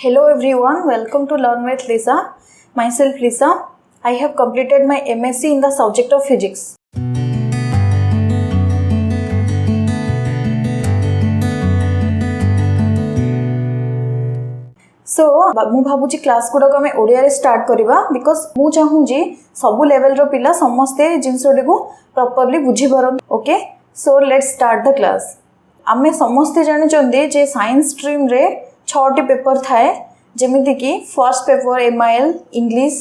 Hello everyone, welcome to Learn with Lisa. Myself Lisa. I have completed my MSc in the subject of physics. So, ମୁଁ ଭାବୁଛି class ଗୁଡ଼ାକ ଆମେ ଓଡ଼ିଆରେ start କରିବା because ମୁଁ ଚାହୁଁଛି ସବୁ ଲେଭେଲର ପିଲା ସମସ୍ତେ ଜିନିଷଟିକୁ ପ୍ରପରଲି ବୁଝିପାରନ୍ତୁ. Okay, so let's start the class. ଆମେ ସମସ୍ତେ ଜାଣିଛନ୍ତି ଯେ ସାଇନ୍ସ ଷ୍ଟ୍ରିମ୍ରେ 6ଟି ପେପର ଥାଏ, ଯେମିତିକି first paper MIL English,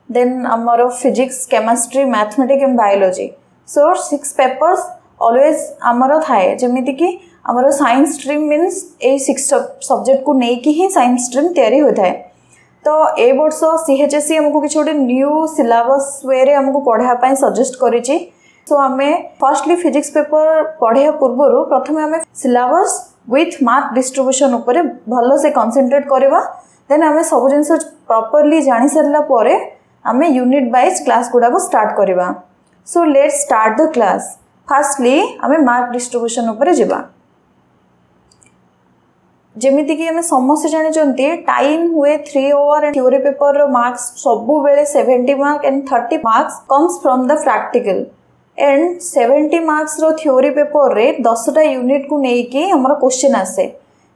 then ଆମର physics, chemistry, mathematics and biology. So 6 papers always ଆମର ଥାଏ, ଯେମିତିକି ଆମର ସାଇନ୍ସ ଷ୍ଟ୍ରିମ୍ ମିନ୍ସ ଏଇ 6 ସବଜେକ୍ଟକୁ ନେଇକି ହିଁ ସାଇନ୍ସ ଷ୍ଟ୍ରିମ୍ ତିଆରି ହୋଇଥାଏ. ତ ଏ ବର୍ଷ CHSE ଆମକୁ କିଛି ଗୋଟେ ନ୍ୟୁ ସିଲାବସ୍ ୱେରେ ଆମକୁ ପଢ଼ାଇବା ପାଇଁ ସଜେଷ୍ଟ କରିଛି. ସୋ ଆମେ ଫର୍ଷ୍ଟଲି ଫିଜିକ୍ସ ପେପର ପଢ଼ିବା ପୂର୍ବରୁ ପ୍ରଥମେ ଆମେ ସିଲାବସ୍ ୱିଥ୍ ମାର୍କ ଡିଷ୍ଟ୍ରିବ୍ୟୁସନ୍ ଉପରେ ଭଲସେ କନସେନ୍ଟ୍ରେଟ୍ କରିବା. ଦେନ୍ ଆମେ ସବୁ ଜିନିଷ ପ୍ରପରଲି ଜାଣିସାରିଲା ପରେ ଆମେ ୟୁନିଟ୍ ୱାଇଜ୍ କ୍ଲାସ୍ ଗୁଡ଼ାକ ଷ୍ଟାର୍ଟ କରିବା. So let's start the class. Firstly ଆମେ ମାର୍କ ଡିଷ୍ଟ୍ରିବ୍ୟୁସନ୍ ଉପରେ ଯିବା. ଯେମିତିକି ଆମେ ସମସ୍ତେ ଜାଣିଛନ୍ତି ଟାଇମ୍ ହୁଏ 3 ଆୱାର ଆଣ୍ଡ ଥିଓରି ପେପରର ମାର୍କସ୍ ସବୁବେଳେ 70 mark and 30 marks comes from the practical. And 70 marks रो थ्योरी पेपर रे 10टा यूनिट को नेकी हमर क्वेश्चन आसे.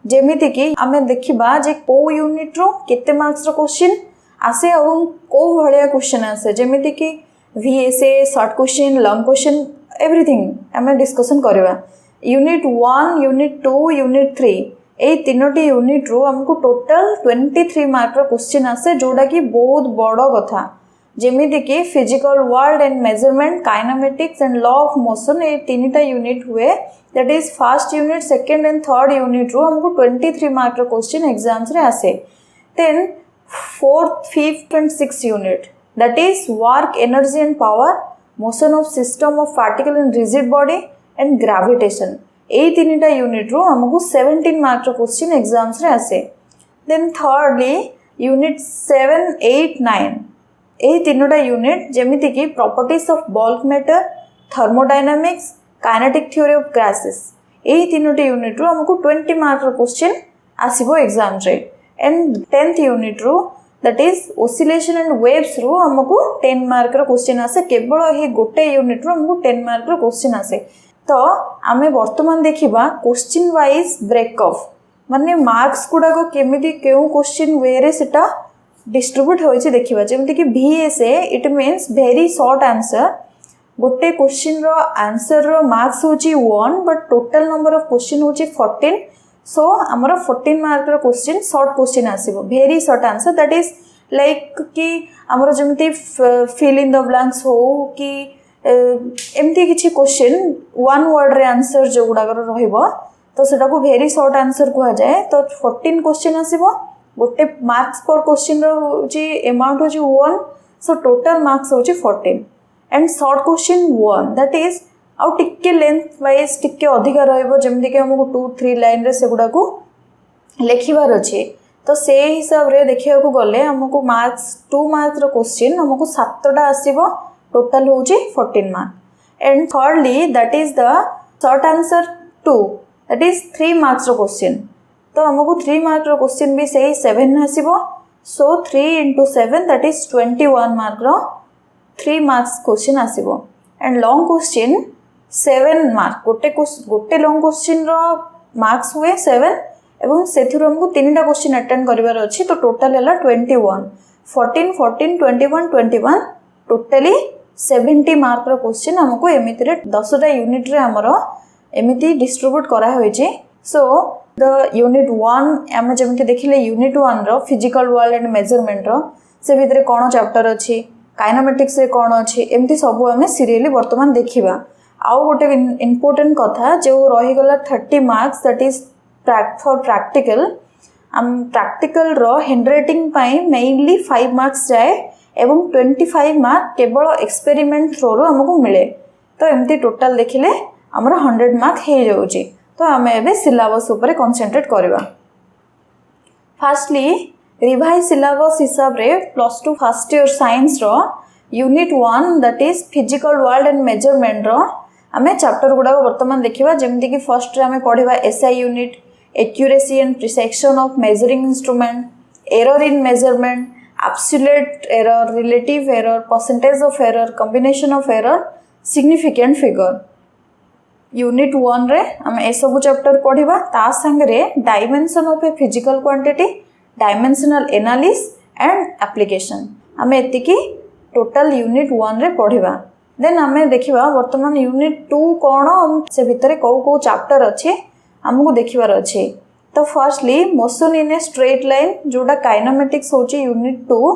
जेमिति कि आमे देखिबा जे को यूनिट रो केते मार्क्स रो क्वेश्चन आसे और को भलिया क्वेश्चन आसे, जेमिति कि VSA, short question, long question, everything आमे डिस्कशन करबा. यूनिट 1, यूनिट 2, यूनिट 3 ए तीनोटी यूनिट रो हमको टोटल 23 मार्क रो क्वेश्चन आसे, जोडा कि बहुत बड़ कथा. जेमिति कि physical world and measurement, kinematics and law of motion ये तीनटा यूनिट हुए. That is first unit, second and third unit रो हमको 23 मार्क रो क्वेश्चन एग्जाम्स रे आसे. Then fourth, fifth and sixth unit that is work, energy and power, motion of system of particle in rigid body and gravitation ये तीनटा unit रो हमको 17 mark रो क्वेश्चन एग्जाम्स रे आसे. देन थर्डली यूनिट 7, 8, 9 ये तीनोटा यूनिट जेमिति कि properties of bulk matter, thermodynamics, kinetic theory of gases ये तीनोटी यूनिट रो हमको 20 मार्क रो क्वेश्चन आसीबो एग्जाम रे. एंड 10th यूनिट रो that is oscillation and waves रो हमको 10 मार्क रो क्वेश्चन आसे. केवल ही गोटे यूनिट रो हमको 10 मार्क रो क्वेश्चन आसे. तो आमे वर्तमान देखिबा क्वेश्चन वाइज ब्रेक ऑफ, माने मार्क्स गुडाको केमिति केउ क्वेश्चन वे रे सेटा डिस्ट्रीब्यूट होइछि देखिबा. जेमति कि VSA it means very short answer. गोटे क्वेश्चन रो आंसर रो मार्क्स होछि 1 but total number of question होछि 14. सो हमर 14 मार्क रो क्वेश्चन शॉर्ट क्वेश्चन आसीबो, very short answer. That is like कि हमर जेमति फिल इन द ब्लैंक्स हो कि एमती किछि क्वेश्चन वन वर्ड रे आंसर जो गुडा रहइबो, तो सेटा को वेरी शॉर्ट आंसर कुहा जाय. तो 14 क्वेश्चन आसीबो. गोटे मार्क्स पर क्वेश्चन रो अमाउंट होची 1. सो टोटल मार्क्स होची 14 and short question 1 that is आउ टिके लेंथ वाइज टिके अधिका रहइबो, जेमति कि हमको 2-3 लाइन रे सेगुडा को लेखिबार अछि. तो से हिसाब रे देखिया को गले हमको मार्क्स 2 मार्क्स रो क्वेश्चन हमको 7टा आसीबो, टोटल होची 14 mark. And thirdly that is the short answer 2 that is 3 marks रो क्वेश्चन. तो हमको 3 मार्क रो क्वेश्चन भी सही 7 आसीबो. So 3 into 7 that is 21 mark रो 3 मार्क्स क्वेश्चन आसीबो. And long question 7 mark. गोटे लॉन्ग क्वेश्चन रो मार्क्स हुए 7 एवं सेथिरो हमको 3टा क्वेश्चन अटेंड करिवार अछि. तो टोटल हैला 21, 14, 14, 21, 21 टोटली 70 मार्क रो क्वेश्चन हमको एमिति रे 10टा यूनिट रे हमरो एमिति डिस्ट्रीब्यूट करा होइछि. सो द यूनिट 1 आम जमी देखिले यूनिट 1 रो फिजिकल वर्ल्ड एंड मेजरमेंट रो से भितर कौन चैप्टर अच्छी, काइनेमेटिक्स रे कौन अच्छी, एमती सब आम सीरियली वर्तमान देखिबा. आउ गोटे इम्पोर्टेंट कथा जो रहीगला 30 marks that is for practical. Practical रो हैंडराइटिंग पाई मेनली 5 मार्क्स जाए एवं 25 मार्क केवल एक्सपेरिमेंट थ्रो रो हमको मिले. तो एमती टोटल देखिले हमर 100 मार्क हे जाउची. तो आम ए सिलेबस उपर कनसेंट्रेट करवा. फार्स्टली रिवाइज सिलेबस हिसाब रे +2 फर्स्ट ईयर साइंस रो unit 1 that is physical world and measurement रो आम चैप्टर गुडा वर्तमान देखा. जमती कि फर्स्ट रे आम पढ़ा SI unit, accuracy and precision of measuring instrument, error in measurement, absolute error, relative error, percentage of error, combination of error, significant figure. Unit 1 रे हम ए सब चैप्टर पढ़िबा ता संगे dimension of a physical quantity, dimensional analysis and application हम एतिकी total unit 1 रे पढ़िबा। Then हमें देखिबा वर्तमान यूनिट 2 कोन से भितरे को चैप्टर अछि हमको देखिबार अछि। तो firstly motion in a straight line जोटा काइनेमेटिक्स होची यूनिट 2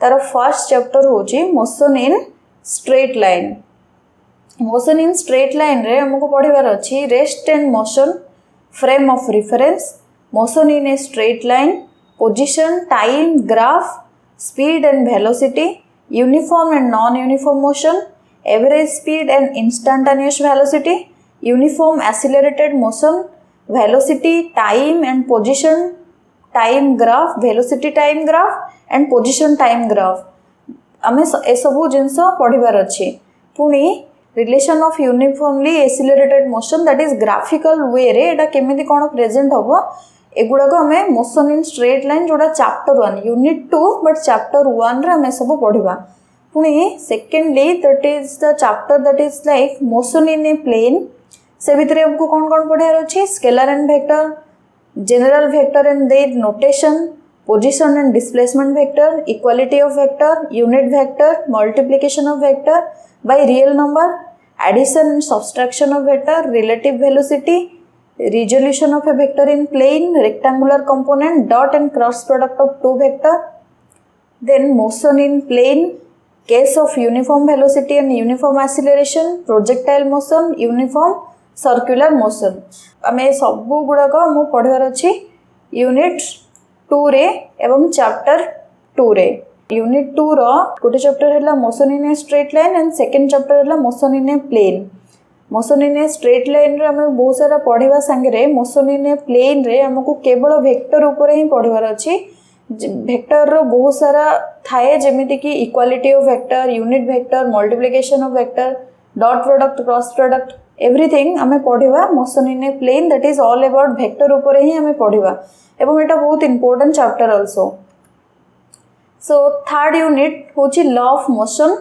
तार फर्स्ट चैप्टर होची motion in straight line. Motion in straight line रे हमको पढ़िबार अछि rest and motion, frame of reference, motion in a straight line, position, time, graph, speed and velocity, uniform and non uniform motion, average speed and instantaneous velocity, uniform accelerated motion, velocity, time and position time graph, velocity time graph and position time graph आमे ए सब जिंस पढ़िबार अछि। पुणी relation of uniformly accelerated motion that is graphical way रे एटा केमिति कोन प्रेजेंट होबो एगुडा को हमें मोशन इन स्ट्रेट लाइन जोड़ा चैप्टर 1 यूनिट 2 बट चैप्टर 1 रे हमें सब पढ़िबा। पुणी secondly that is the chapter that is like motion in a plane से भितर हमको कौन कौन पढ़ार अच्छी scalar and vector, general vector and their notation, position and displacement vector, equality of vector, unit vector, multiplication of vector by real number, addition and subtraction of vector, relative velocity, resolution of a vector in plane, rectangular component, dot and cross product of two vector, then motion in plane, case of uniform velocity and uniform acceleration, projectile motion, uniform circular motion। आमे सब गुड़ाक मु पढ़ार अच्छी unit 2 रे एवं chapter 2 रे। Unit 2 रो गोटे chapter है motion in a straight line and second chapter है motion in a plane. Motion in a straight line रे हमें बहुत सारा पढ़ा सांगे मोशन इन ए प्लेन रे हमको केवल वेक्टर उपर ही पढ़ार अच्छी। वेक्टर रो बहुत सारा थाए जेमिति कि equality of vector, unit vector, multiplication of vector, dot product, cross product, everything हमें पढ़ा motion in a plane that is all about vector उपर ही हमें पढ़ा एवं एटा बहुत important chapter also. So third unit होची लॉ ऑफ मोशन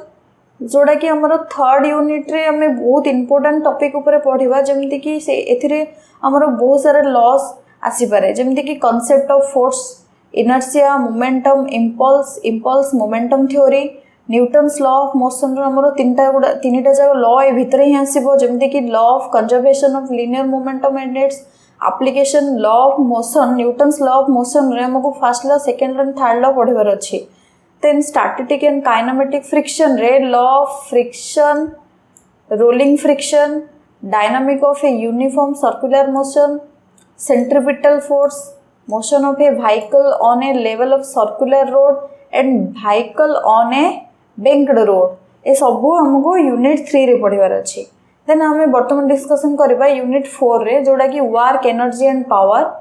जोड़ा कि हमर थर्ड यूनिट रे हमें बहुत इंपोर्टेंट टॉपिक ऊपर पढ़िबा जेमति कि से एथिरे हमर बहुत सारा लॉस आसी पारे जेमति कि concept of force, inertia, momentum, impulse momentum theory, Newton's law of motion रो हमर तीनटा जाक लॉ ए भितर ही आसीबो जेमति कि law of conservation of linear momentum and its application, law of motion, Newton's law of motion रे हमको first law, second law, third law पढ़िबार अछि। then static and kinematic friction रे law of friction, rolling friction, dynamic of a uniform circular motion, centripetal force, motion of a vehicle on a level of circular road and vehicle on a banked road ए सब हमको unit 3 रे पढ़िबार अछि। Then हमें वर्तमान discussion करबा unit 4 रे जोड़ा कि वर्क, एनर्जी एंड पावर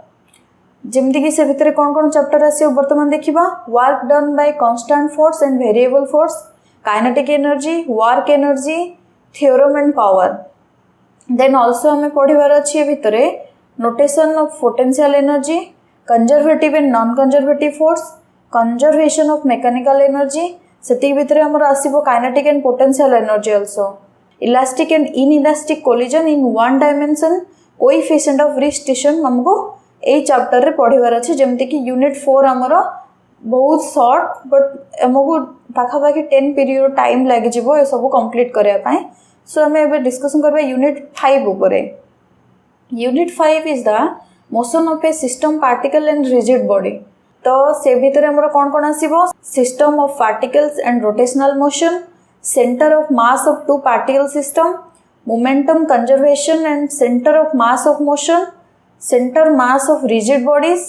जेमती कि से भितर कौन कौन चैप्टर आसे वर्तमान देखिबा work done by constant force and variable force, kinetic energy, work energy, theorem and power. Then also हमें पढ़िबार अछि भितर notation of potential energy, conservative and non conservative force, conservation of mechanical energy, सेति भितर हमर आसीबो kinetic and potential energy also, elastic and inelastic collision in one dimension, coefficient of restriction हमको ए chapter रे पढ़िबार अछि जेमति कि यूनिट 4 हमर बहुत शॉर्ट बट हमको पाखापाखि 10 पीरियड टाइम लागि जिवो ए सब कंप्लीट करिया पाए। सो हमें एबे डिस्कशन करबा यूनिट 5 ऊपर। Unit 5 is the motion of a system, particle and rigid body. तो से भितर हमर कोन कोन आसीबो system of particles and rotational motion, centre of mass of two particle system, momentum conservation and centre of mass of motion, centre mass of rigid bodies,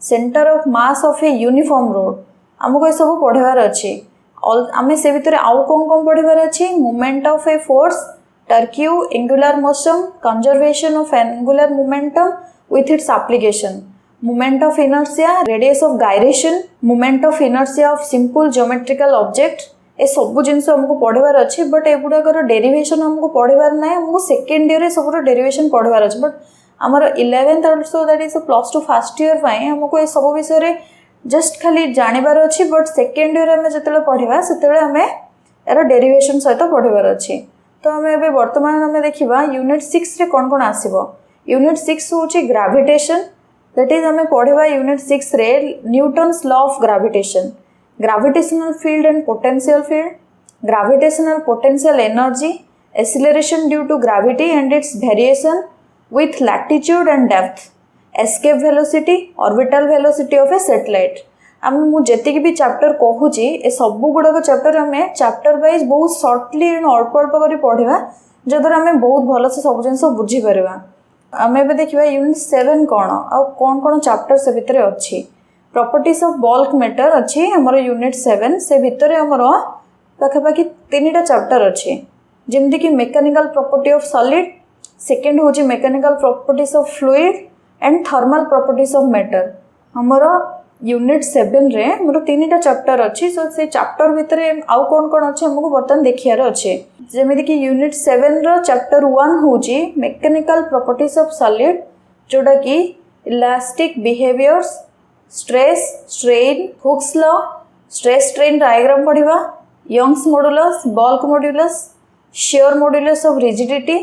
centre of mass of a uniform rod हमको ये सब पढ़ार अच्छी। आम से भितर आउ कौन कौन पढ़ार अच्छी movement of a force, torque, angular motion, conservation of angular momentum with its application, movement of inertia, radius of gyration, movement of inertia of simple geometrical object ए सब जिन हमको पढ़ार अच्छी। बट एगुड़ाकर डेरिवेशन हमको पढ़ार ना, हमको सेकेंड ईयर सब डेरिवेशन पढ़ार अच्छे। बट आमर 11th also that is plus 2 first year हमको ये सब विषय जस्ट खाली जानिबार अच्छी बट सेकेंड ईयर आम जो पढ़ा से आम यार डेरिवेशन सहित पढ़ार अच्छी। तो आम ए बर्तमान आम देखा यूनिट 6 रे कौन कौन आसो। यूनिट 6 हूँ ग्राविटेशन, दैट इज आम पढ़ा यूनिट 6 रे Newton's law of gravitation, gravitational field and potential field, gravitational potential energy, acceleration due to gravity and its variation with latitude and depth, escape velocity, orbital velocity of a satellite। आम मुझे भी chapter कहूँ ए सब गुड़ाक chapter आम chapter wise बहुत certainly अल्प अल्प कर पढ़ा जद्वारा आम बहुत भल से सब जिन बुझीपर। आम ए देखा यूनिट 7 कौन आ कौन कौन चैप्टर से भितर अच्छी। प्रॉपर्टीज ऑफ बल्क मैटर अच्छी आमर यूनिट 7 से भितर आमर पाखापाखि 3टा चैप्टर अच्छी जमती कि mechanical property of solid, second हूँ mechanical properties of fluid and thermal properties of matter. हमर यूनिट 7 रे मोर 3टा चैप्टर अच्छी। सो से चैप्टर भितर आउ कौन कौन अच्छे हमको बर्तमान देखियार अच्छे। जमीती कि यूनिट 7 रो चैप्टर 1 हूँ मेकानिकल प्रॉपर्टीज ऑफ सॉलिड, जोटा कि elastic behaviours, stress strain, Hooke's law, stress strain diagram पढ़ा, Young's modulus, bulk modulus, shear modulus of rigidity,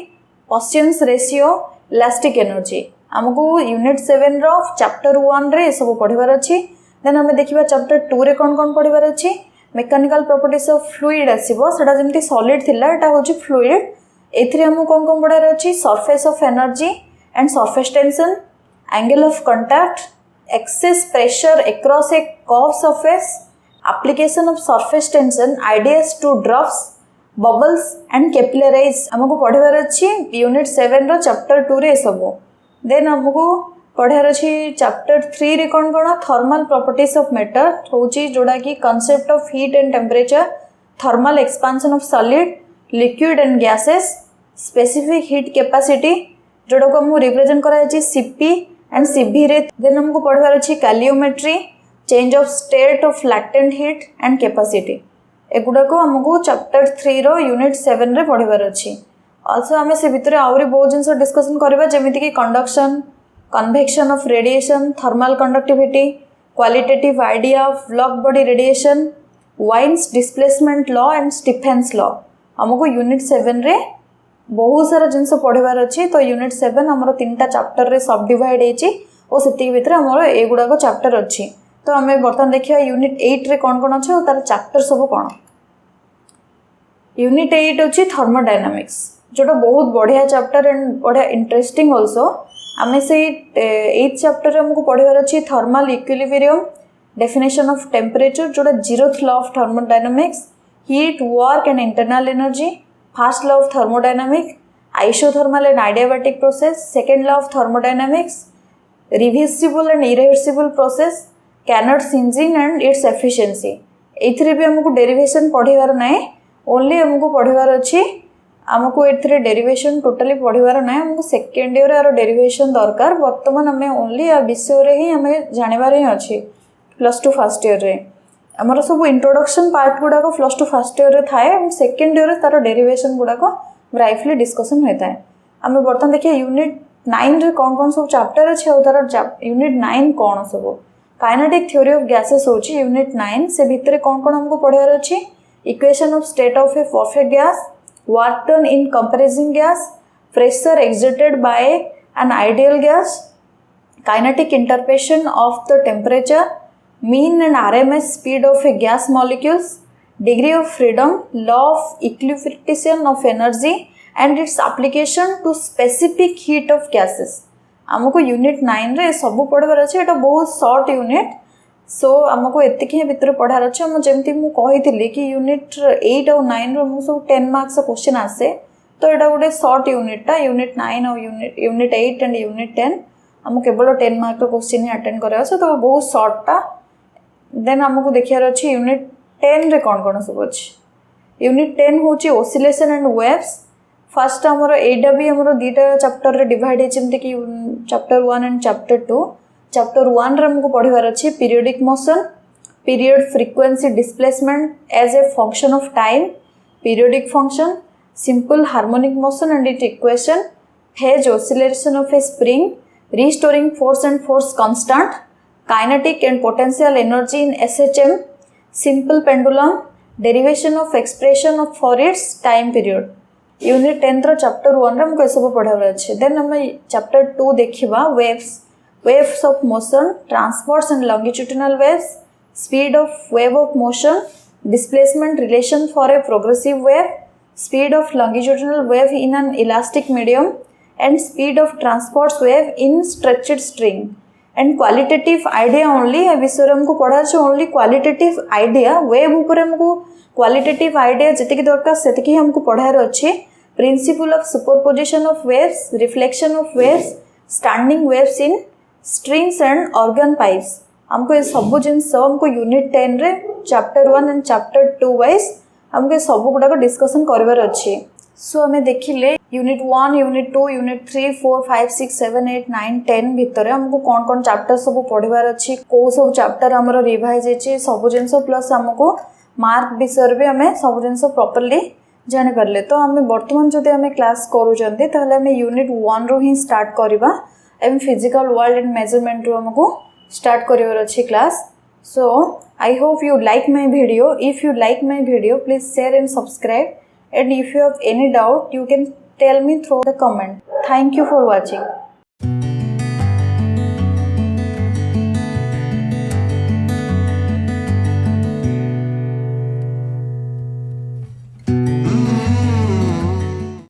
Poisson's ratio, elastic energy. आमको यूनिट 7 रो चैप्टर 1 रे सब पढ़ार अच्छी। देन आम देखा चैप्टर 2 रे कौन कौन पढ़ार अच्छी। मेकानिकल प्रॉपर्टीज ऑफ फ्लूइड आसो, सेटा जमी सॉलिड थिला एटा होची फ्लूइड। एथिरे हमको कौन कौन पढ़ार अच्छी। Surface of energy and surface tension, angle of contact, excess pressure across a curve surface, application of surface tension, ideas to drops, bubbles and capillaries आमको पढ़ार अच्छी यूनिट 7 रो चैप्टर 2 रे सब। देन आमको पढ़ार अच्छी चैप्टर 3 रे कौन कौन थर्मल प्रॉपर्टीज ऑफ मैटर हूँ जोड़ा कि concept of heat and temperature, thermal expansion of solid, liquid and gases, specific heat capacity जोड़ा को हमको रिप्रेजेंट कराई सीपी एंड सीवी रे। देन हमको पढ़ार अच्छी calorimetry, change of state of latent heat and capacity. एगुड़ाक आमको चैप्टर 3 रो यूनिट 7 रे पढ़ार अच्छी। ऑल्सो आम से भितर आहरी बहुत जिन डिस्कसन करवा जमीती कि conduction, convection of radiation, thermal conductivity, qualitative idea of block body radiation, Wien's displacement law and Stefan's law. आमको यूनिट 7 रे बहुत सारा जिन पढ़ार अच्छी। तो यूनिट 7 आमर 3टा चैप्टर रे सब डिवाइड हो से भितर आमर एगुड़ाक चैप्टर अच्छी। तो आम बर्तमान देखा यूनिट 8 रे कौन कौन अच्छे और तार चैप्टर सब कौन। यूनिट 8 अच्छी थर्मोडायनामिक्स, जोटा बहुत बढ़िया चैप्टर एंड बढ़िया इंटरेस्टिंग ऑल्सो। आम से 8th चैप्टर हमको पढ़ार अच्छी thermal equilibrium, definition of temperature जोटा 0th law of thermodynamics, heat work and internal energy, first law of thermodynamics, isothermal and adiabatic process, second law of thermodynamics, reversible and irreversible process, Carnot engine and its efficiency. एथिरे भी हमको derivation पढ़ार ना, only हमको पढ़ार अच्छी। आमको ए derivation totally पढ़ार ना, हमको सेकेंड ईयर यार डेरिवेशन दरकार। बर्तमान आम ओनली आ विषय ही आम जानवर ही अच्छी +2 फर्स्ट ईयर रे। आमर सब इंट्रोडक्शन पार्ट गुड़ाक +2 फर्स्ट ईयर रे थाए, सेकेंड ईयर तार डेरिवेशन गुड़ाक ब्राइटली डिस्कसन होता है। आम बर्तमान देखिए यूनिट 9 रे कौन कौन सब चैप्टर अच्छे और तार यूनिट 9 कौन सब। काइनेटिक थ्योरी ऑफ गैसेस होची यूनिट 9 से भितर कौन कौन हमको पढ़ार अच्छी। Equation of state of a perfect gas, work done in compressing gas, pressure exerted by an ideal gas, kinetic interpretation of the temperature, mean and RMS speed of a gas molecules, degree of freedom, law of equilibrium of energy and its application to specific heat of gases. आमको unit 9 रे सब पढ़ार अच्छे। एटा बहुत short unit, सो आमको एतिक ही भितर पढ़ार अच्छे। जमती मुझे कि यूनिट 8 और 9 रो सब 10 मार्क्स क्वेश्चन आसे। तो यहाँ गोटे शॉर्ट यूनिटा, यूनिट 9 और यूनिट 8 एंड यूनिट 10 आमको केवल 10 मार्क क्वेश्चन ही अटेंड कराया। तो बहुत शॉर्टा। देन आमको देखार अच्छे यूनिट 10 रे कौन कौन सब अच्छे। यूनिट 10 हूँ ओसिलेशन एंड वेव्स। फर्स्ट आमर एटा भी आमर 2टा चैप्टर रे डिवाइड है, जमती कि चैप्टर 1 एंड चैप्टर 2। चैप्टर 1 रे हमको पढ़ार अच्छी periodic motion, period frequency displacement as a function of time, periodic function, simple harmonic motion and it equation, phase oscillation of a spring, restoring force and force constant, kinetic and potential energy in SHM, simple pendulum, derivation of expression of for its time period. Unit 10 रो chapter 1 रे हमको सब पढ़ावर अछि. Then हम chapter 2 देखिबा waves of motion, transports and longitudinal waves, speed of wave of motion, displacement relation for a progressive wave, speed of longitudinal wave in an elastic medium, and speed of transports wave in stretched string. And qualitative idea only ए विषय हमको पढ़ा अछि. only qualitative idea wave ऊपर हमको qualitative idea जतिक दरकार सेतिक हमको पढ़ार अछि. principle of superposition of waves, reflection of waves, standing waves in strings and organ pipes. हमको ये सब जिनस हमको यूनिट 10 रे चैप्टर 1 एंड चैप्टर 2 वाइज हमको ये सब गुडा को डिस्कशन करबार अछि. सो हमें देखिले यूनिट 1, यूनिट 2, यूनिट 3, 4, 5, 6, 7, 8, 9, 10 भितर हमको कौन कौन चैप्टर सब पढ़िबार अछि, को सब चैप्टर हमरो रिवाइज अछि, सब जिनस प्लस हमको मार्क विषय भी हमें सब जिनस प्रॉपर्ली जानि परले. तो हमें वर्तमान जदि हमें क्लास करू जंदे ताहले हमें यूनिट 1 रो ही स्टार्ट करबा. एम फिजिकल वर्ल्ड एंड मेजरमेंट रो हमको स्टार्ट करिवर अछि class. So I hope you like my video. If you like my video, please share and subscribe. And if you have any doubt, you can tell me through the comment. Thank you for watching.